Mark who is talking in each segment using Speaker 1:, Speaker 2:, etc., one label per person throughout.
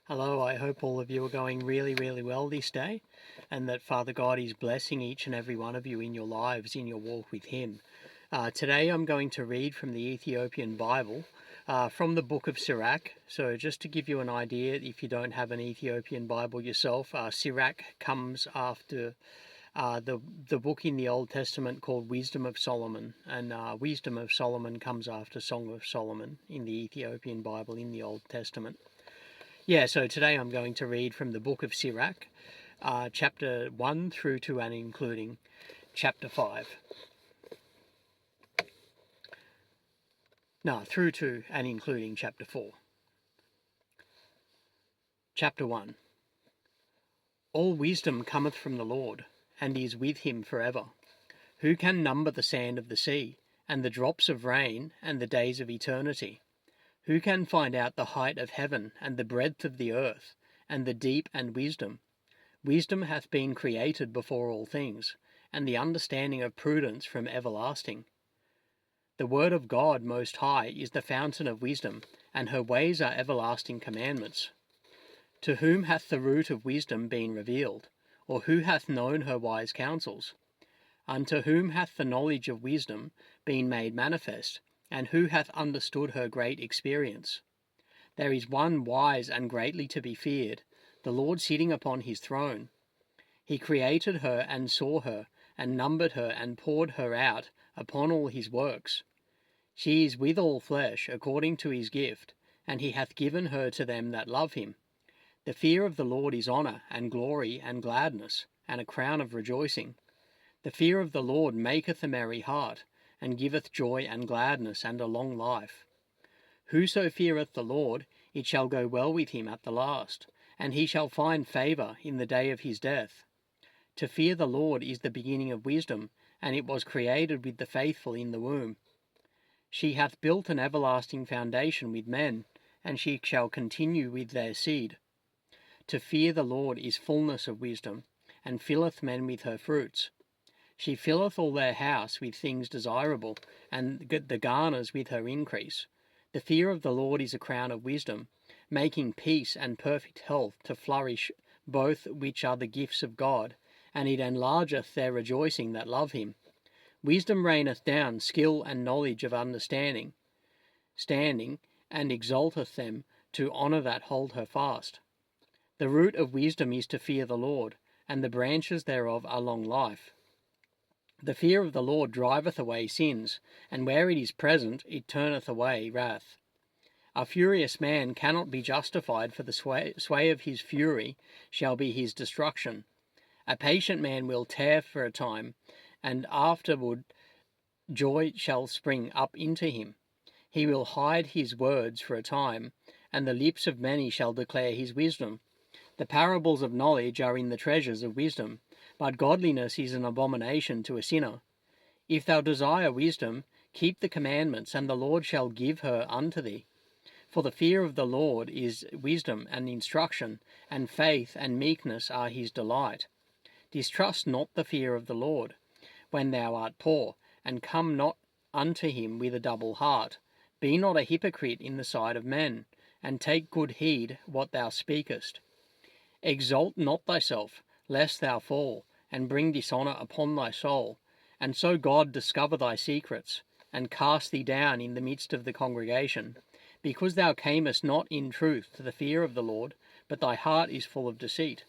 Speaker 1: Hello, I hope all of you are going really well this day, and that Father God is blessing each and every one of you in your lives, in your walk with Him. Today I'm going to read from the Ethiopian Bible, from the book of Sirach. So just to give you an idea, if you don't have an Ethiopian Bible yourself, Sirach comes after the book in the Old Testament called Wisdom of Solomon, and Wisdom of Solomon comes after Song of Solomon in the Ethiopian Bible in the Old Testament. So today I'm going to read from the book of Sirach, chapter 1 through to and including chapter 5. No, through to and including chapter 4. Chapter 1. All wisdom cometh from the Lord, and is with him forever. Who can number the sand of the sea, and the drops of rain, and the days of eternity? Who can find out the height of heaven, and the breadth of the earth, and the deep and wisdom? Wisdom hath been created before all things, and the understanding of prudence from everlasting. The word of God most high is the fountain of wisdom, and her ways are everlasting commandments. To whom hath the root of wisdom been revealed, or who hath known her wise counsels? Unto whom hath the knowledge of wisdom been made manifest, and who hath understood her great experience? There is one wise and greatly to be feared, the Lord sitting upon his throne. He created her and saw her, and numbered her and poured her out upon all his works. She is with all flesh according to his gift, and he hath given her to them that love him. The fear of the Lord is honour and glory and gladness, and a crown of rejoicing. The fear of the Lord maketh a merry heart, and giveth joy and gladness and a long life. Whoso feareth the Lord, it shall go well with him at the last, and he shall find favour in the day of his death. To fear the Lord is the beginning of wisdom, and it was created with the faithful in the womb. She hath built an everlasting foundation with men, and she shall continue with their seed. To fear the Lord is fullness of wisdom, and filleth men with her fruits. She filleth all their house with things desirable, and the garners with her increase. The fear of the Lord is a crown of wisdom, making peace and perfect health to flourish, both which are the gifts of God, and it enlargeth their rejoicing that love him. Wisdom raineth down skill and knowledge of understanding, and exalteth them to honour that hold her fast. The root of wisdom is to fear the Lord, and the branches thereof are long life. The fear of the Lord driveth away sins, and where it is present, it turneth away wrath. A furious man cannot be justified, for the sway of his fury shall be his destruction. A patient man will tear for a time, and afterward joy shall spring up into him. He will hide his words for a time, and the lips of many shall declare his wisdom. The parables of knowledge are in the treasures of wisdom, but godliness is an abomination to a sinner. If thou desire wisdom, keep the commandments, and the Lord shall give her unto thee. For the fear of the Lord is wisdom and instruction, and faith and meekness are his delight. Distrust not the fear of the Lord, when thou art poor, and come not unto him with a double heart. Be not a hypocrite in the sight of men, and take good heed what thou speakest. Exalt not thyself, lest thou fall, and bring dishonour upon thy soul, and so God discover thy secrets, and cast thee down in the midst of the congregation, because thou camest not in truth to the fear of the Lord, but thy heart is full of deceit.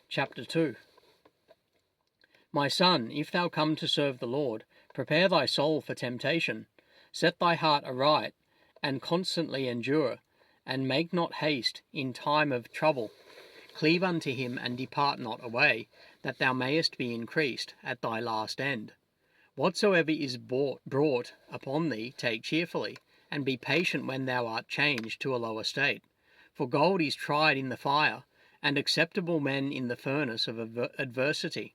Speaker 1: Chapter 2. My son, if thou come to serve the Lord, prepare thy soul for temptation. Set thy heart aright, and constantly endure, and make not haste in time of trouble. Cleave unto him, and depart not away, that thou mayest be increased at thy last end. Whatsoever is brought upon thee, take cheerfully, and be patient when thou art changed to a lower state. For gold is tried in the fire, and acceptable men in the furnace of adversity.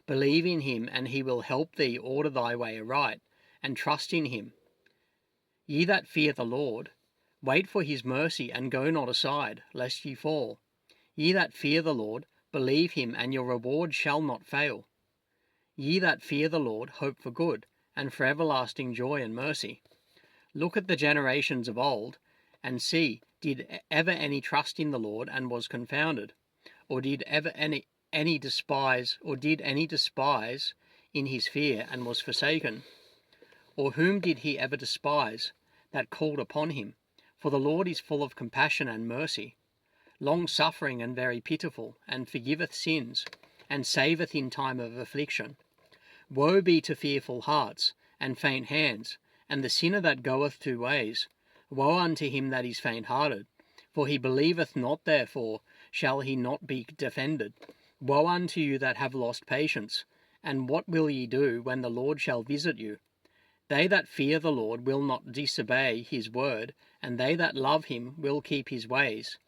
Speaker 1: Believe in him, and he will help thee order thy way aright, and trust in him. Ye that fear the Lord, wait for his mercy, and go not aside, lest ye fall. Ye that fear the Lord, believe him, and your reward shall not fail. Ye that fear the Lord, hope for good, and for everlasting joy and mercy. Look at the generations of old, and see, Did ever any trust in the Lord and was confounded? Or did ever any despise in his fear and was forsaken? Or whom did he ever despise that called upon him? For the Lord is full of compassion and mercy, long-suffering and very pitiful, and forgiveth sins, and saveth in time of affliction. Woe be to fearful hearts, and faint hands, and the sinner that goeth two ways. Woe unto him that is faint-hearted, for he believeth not, therefore shall he not be defended. Woe unto you that have lost patience, and what will ye do when the Lord shall visit you? They that fear the Lord will not disobey his word, and they that love him will keep his ways.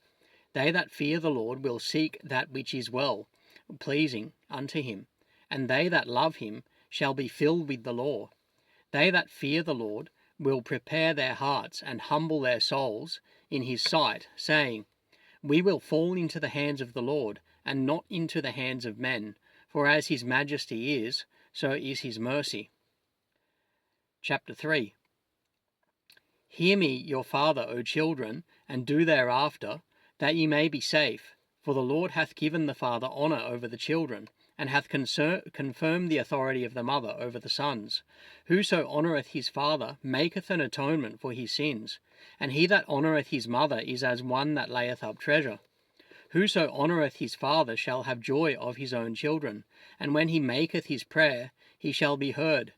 Speaker 1: They that fear the Lord will seek that which is well, pleasing unto him, and they that love him shall be filled with the law. They that fear the Lord will prepare their hearts and humble their souls in his sight, saying, We will fall into the hands of the Lord, and not into the hands of men, for as his majesty is, so is his mercy. Chapter 3. Hear me, your father, O children, and do thereafter, that ye may be safe. For the Lord hath given the father honour over the children, and hath confirmed the authority of the mother over the sons. Whoso honoureth his father maketh an atonement for his sins, and he that honoureth his mother is as one that layeth up treasure. Whoso honoureth his father shall have joy of his own children, and when he maketh his prayer, he shall be heard.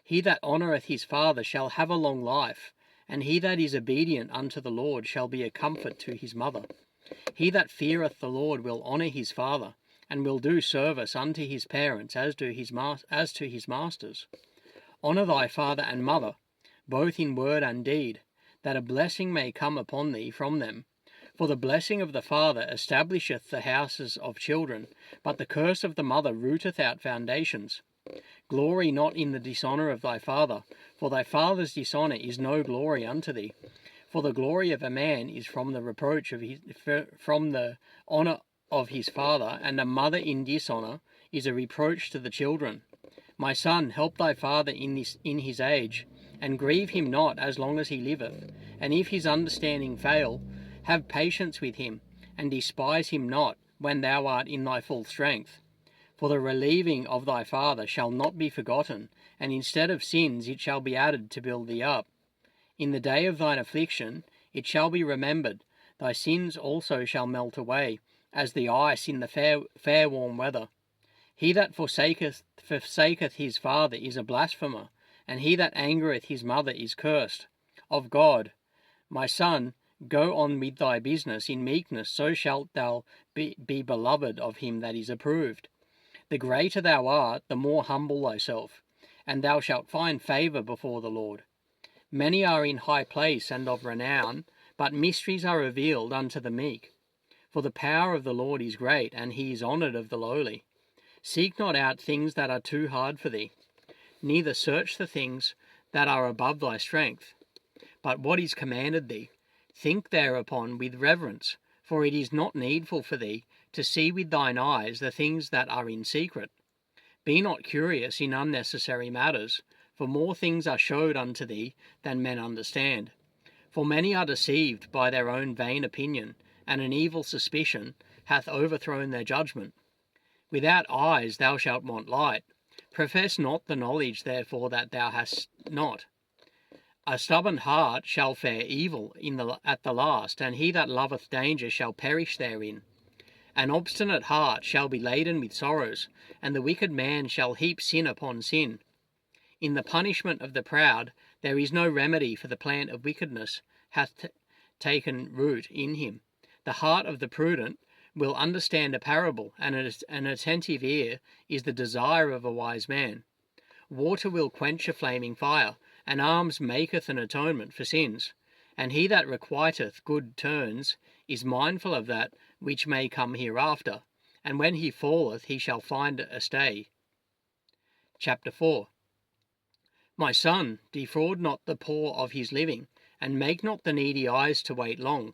Speaker 1: He that honoureth his father shall have a long life, and he that is obedient unto the Lord shall be a comfort to his mother. He that feareth the Lord will honour his father, and will do service unto his parents as to his masters. Honour thy father and mother, both in word and deed, that a blessing may come upon thee from them. For the blessing of the father establisheth the houses of children, but the curse of the mother rooteth out foundations. Glory not in the dishonour of thy father, for thy father's dishonour is no glory unto thee. For the glory of a man is from the reproach of from the honour of his father, and a mother in dishonour is a reproach to the children. My son, help thy father in his age, and grieve him not as long as he liveth. And if his understanding fail, have patience with him, and despise him not when thou art in thy full strength. For the relieving of thy father shall not be forgotten, and instead of sins it shall be added to build thee up. In the day of thine affliction it shall be remembered, thy sins also shall melt away, as the ice in the fair warm weather. He that forsaketh his father is a blasphemer, and he that angereth his mother is cursed of God. My son, go on with thy business in meekness, so shalt thou be beloved of him that is approved. The greater thou art, the more humble thyself, and thou shalt find favour before the Lord. Many are in high place and of renown, but mysteries are revealed unto the meek. For the power of the Lord is great, and he is honoured of the lowly. Seek not out things that are too hard for thee, neither search the things that are above thy strength. But what is commanded thee, think thereupon with reverence, for it is not needful for thee to see with thine eyes the things that are in secret. Be not curious in unnecessary matters, for more things are showed unto thee than men understand. For many are deceived by their own vain opinion, and an evil suspicion hath overthrown their judgment. Without eyes thou shalt want light. Profess not the knowledge therefore that thou hast not. A stubborn heart shall fare evil at the last, and he that loveth danger shall perish therein. An obstinate heart shall be laden with sorrows, and the wicked man shall heap sin upon sin. In the punishment of the proud there is no remedy, for the plant of wickedness hath taken root in him. The heart of the prudent will understand a parable, and an attentive ear is the desire of a wise man. Water will quench a flaming fire, and alms maketh an atonement for sins. And he that requiteth good turns is mindful of that which may come hereafter, and when he falleth he shall find a stay. Chapter 4. My son, defraud not the poor of his living, and make not the needy eyes to wait long.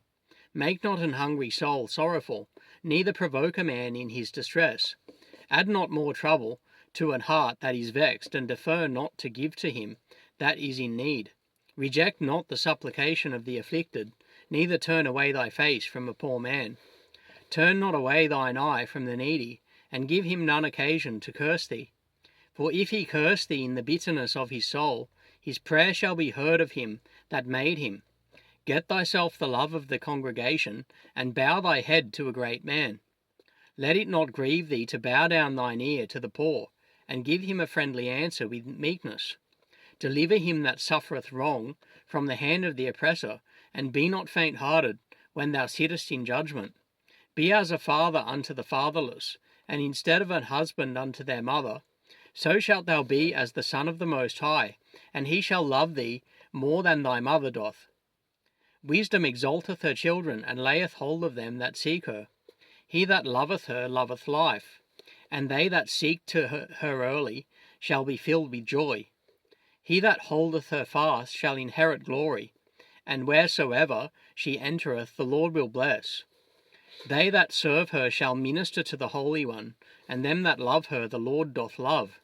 Speaker 1: Make not an hungry soul sorrowful, neither provoke a man in his distress. Add not more trouble to an heart that is vexed, and defer not to give to him that is in need. Reject not the supplication of the afflicted, neither turn away thy face from a poor man. Turn not away thine eye from the needy, and give him none occasion to curse thee. For if he curse thee in the bitterness of his soul, his prayer shall be heard of him that made him. Get thyself the love of the congregation, and bow thy head to a great man. Let it not grieve thee to bow down thine ear to the poor, and give him a friendly answer with meekness. Deliver him that suffereth wrong from the hand of the oppressor, and be not faint-hearted when thou sittest in judgment. Be as a father unto the fatherless, and instead of an husband unto their mother. So shalt thou be as the Son of the Most High, and he shall love thee more than thy mother doth. Wisdom exalteth her children, and layeth hold of them that seek her. He that loveth her loveth life, and they that seek to her early shall be filled with joy. He that holdeth her fast shall inherit glory, and wheresoever she entereth the Lord will bless. They that serve her shall minister to the Holy One, and them that love her the Lord doth love.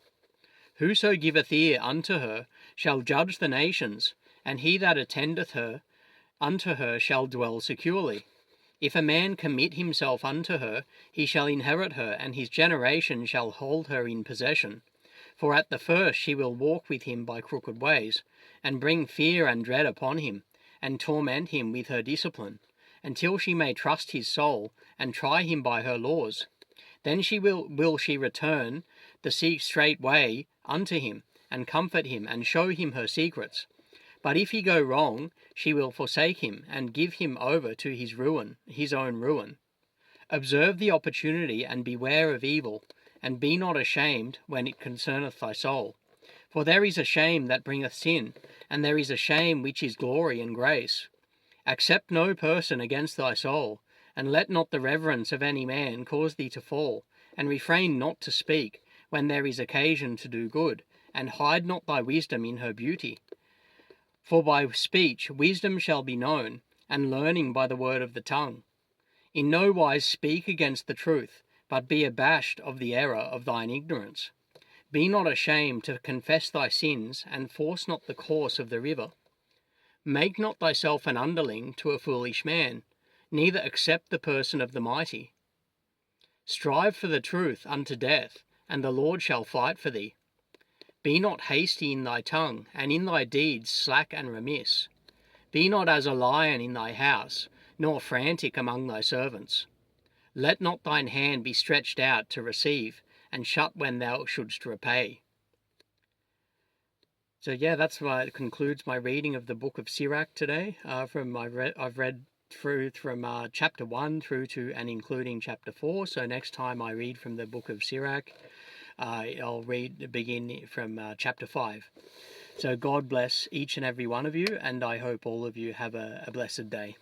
Speaker 1: Whoso giveth ear unto her shall judge the nations, and he that attendeth her unto her shall dwell securely. If a man commit himself unto her, he shall inherit her, and his generation shall hold her in possession. For at the first she will walk with him by crooked ways, and bring fear and dread upon him, and torment him with her discipline, until she may trust his soul, and try him by her laws. Then will she return the straight way unto him, and comfort him, and show him her secrets. But if he go wrong, she will forsake him, and give him over to his own ruin. Observe the opportunity, and beware of evil, and be not ashamed when it concerneth thy soul. For there is a shame that bringeth sin, and there is a shame which is glory and grace. Accept no person against thy soul, and let not the reverence of any man cause thee to fall, and refrain not to speak when there is occasion to do good, and hide not thy wisdom in her beauty. For by speech wisdom shall be known, and learning by the word of the tongue. In no wise speak against the truth, but be abashed of the error of thine ignorance. Be not ashamed to confess thy sins, and force not the course of the river. Make not thyself an underling to a foolish man, neither accept the person of the mighty. Strive for the truth unto death, and the Lord shall fight for thee. Be not hasty in thy tongue, and in thy deeds slack and remiss. Be not as a lion in thy house, nor frantic among thy servants. Let not thine hand be stretched out to receive, and shut when thou shouldst repay. So yeah, that's why it concludes my reading of the book of Sirach today. I've read through from chapter 1 through to and including chapter 4. So next time I read from the book of Sirach, I'll begin from chapter 5. So God bless each and every one of you, and I hope all of you have a blessed day.